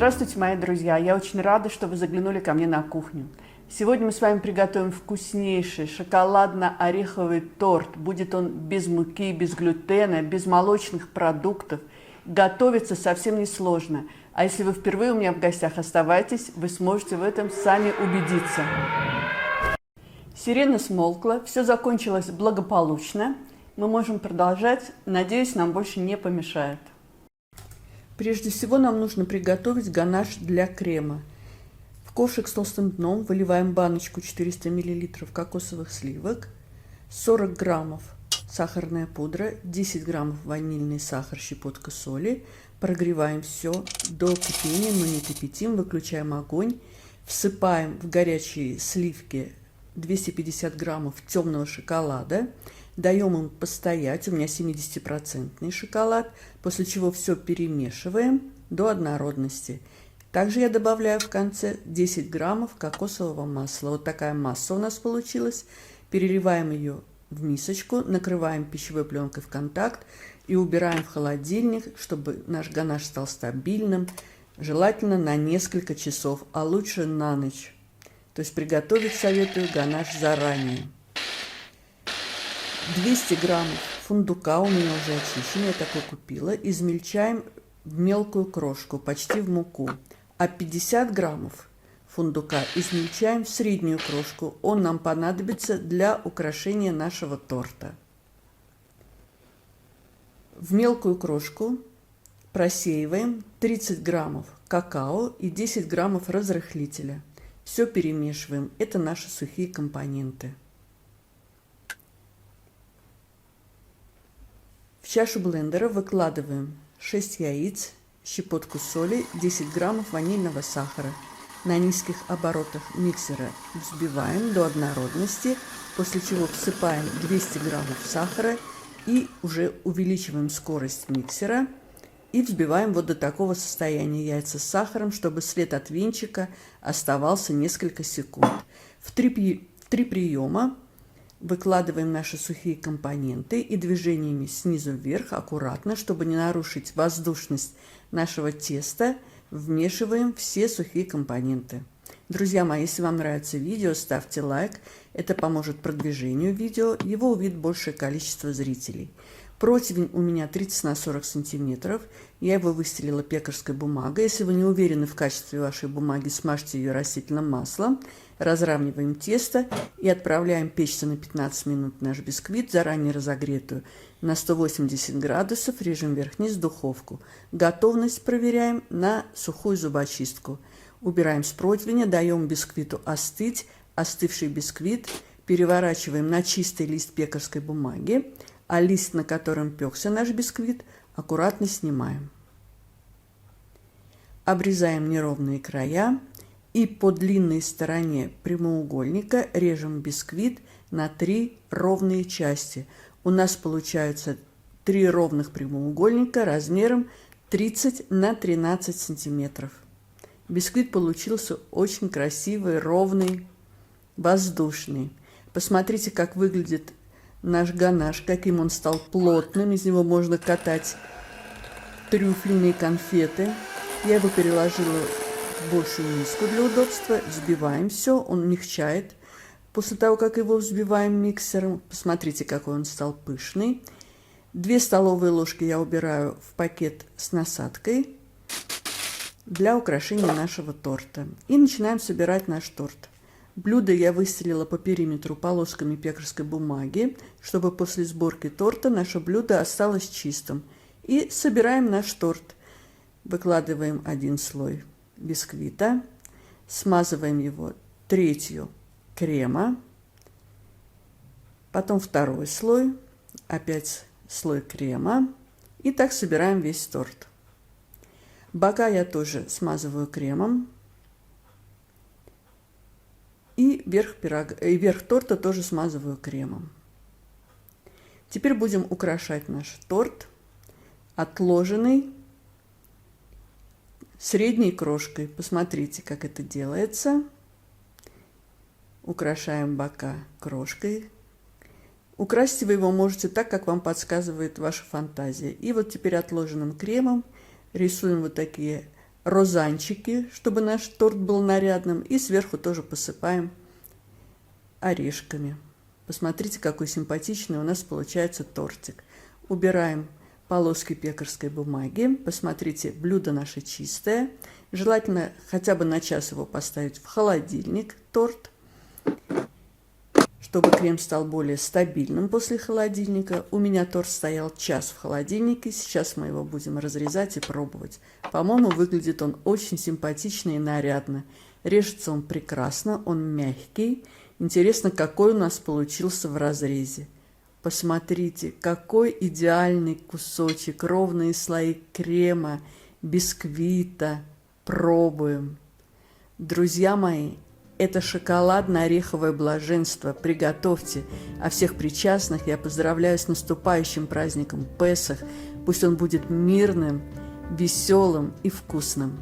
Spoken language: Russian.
Здравствуйте, мои друзья! Я очень рада, что вы заглянули ко мне на кухню. Сегодня мы с вами приготовим вкуснейший шоколадно-ореховый торт. Будет он без муки, без глютена, без молочных продуктов. Готовится совсем несложно. А если вы впервые у меня в гостях, оставайтесь, вы сможете в этом сами убедиться. Сирена смолкла, все закончилось благополучно. Мы можем продолжать. Надеюсь, нам больше не помешает. Прежде всего нам нужно приготовить ганаш для крема. В ковшик с толстым дном выливаем баночку 400 мл кокосовых сливок, 40 граммов сахарная пудра, 10 граммов ванильный сахар, щепотка соли. Прогреваем все до кипения, но не кипятим, выключаем огонь. Всыпаем в горячие сливки 250 граммов темного шоколада. Даем им постоять, у меня 70% шоколад, после чего все перемешиваем до однородности. Также я добавляю в конце 10 граммов кокосового масла. Вот такая масса у нас получилась. Переливаем ее в мисочку, накрываем пищевой пленкой в контакт и убираем в холодильник, чтобы наш ганаш стал стабильным, желательно на несколько часов, а лучше на ночь. То есть приготовить советую ганаш заранее. 200 граммов фундука у меня уже очищен, я такой купила. Измельчаем в мелкую крошку, почти в муку. А 50 граммов фундука измельчаем в среднюю крошку. Он нам понадобится для украшения нашего торта. В мелкую крошку просеиваем 30 граммов какао и 10 граммов разрыхлителя. Все перемешиваем. Это наши сухие компоненты. В чашу блендера выкладываем 6 яиц, щепотку соли, 10 граммов ванильного сахара. На низких оборотах миксера взбиваем до однородности, после чего всыпаем 200 граммов сахара и уже увеличиваем скорость миксера и взбиваем вот до такого состояния яйца с сахаром, чтобы след от венчика оставался несколько секунд. В три приема выкладываем наши сухие компоненты и движениями снизу вверх аккуратно, чтобы не нарушить воздушность нашего теста, вмешиваем все сухие компоненты. Друзья мои, если вам нравится видео, ставьте лайк. Это поможет продвижению видео, его увидит большее количество зрителей. Противень у меня 30 на 40 сантиметров. Я его выстелила пекарской бумагой. Если вы не уверены в качестве вашей бумаги, смажьте ее растительным маслом. Разравниваем тесто и отправляем печься на 15 минут наш бисквит, заранее разогретую на 180 градусов, режем вверх-вниз в духовку. Готовность проверяем на сухую зубочистку. Убираем с противня, даем бисквиту остыть. Остывший бисквит переворачиваем на чистый лист пекарской бумаги, а лист, на котором пекся наш бисквит, аккуратно снимаем. Обрезаем неровные края и по длинной стороне прямоугольника режем бисквит на 3 ровные части. У нас получаются 3 ровных прямоугольника размером 30 на 13 сантиметров. Бисквит получился очень красивый, ровный, воздушный. Посмотрите, как выглядит наш ганаш, каким он стал плотным. Из него можно катать трюфельные конфеты. Я его переложила в большую миску для удобства. Взбиваем все, он мягчает. После того, как его взбиваем миксером, посмотрите, какой он стал пышный. 2 столовые ложки я убираю в пакет с насадкой для украшения нашего торта. И начинаем собирать наш торт. Блюдо я выстелила по периметру полосками пекарской бумаги, чтобы после сборки торта наше блюдо осталось чистым. И собираем наш торт. Выкладываем один слой бисквита, смазываем его третью крема, потом второй слой, опять слой крема, и так собираем весь торт. Бока я тоже смазываю кремом. И верх торта тоже смазываю кремом. Теперь будем украшать наш торт отложенной средней крошкой. Посмотрите, как это делается. Украшаем бока крошкой. Украсить вы его можете так, как вам подсказывает ваша фантазия. И вот теперь отложенным кремом рисуем вот такие розанчики, чтобы наш торт был нарядным. И сверху тоже посыпаем орешками. Посмотрите, какой симпатичный у нас получается тортик. Убираем полоски пекарской бумаги. Посмотрите, блюдо наше чистое. Желательно хотя бы на час его поставить в холодильник, торт, чтобы крем стал более стабильным после холодильника. У меня торт стоял час в холодильнике. Сейчас мы его будем разрезать и пробовать. По-моему, выглядит он очень симпатично и нарядно. Режется он прекрасно, он мягкий. Интересно, какой у нас получился в разрезе. Посмотрите, какой идеальный кусочек, ровные слои крема, бисквита. Пробуем. Друзья мои, это шоколадно-ореховое блаженство. Приготовьте. А всех причастных я поздравляю с наступающим праздником Песах. Пусть он будет мирным, веселым и вкусным.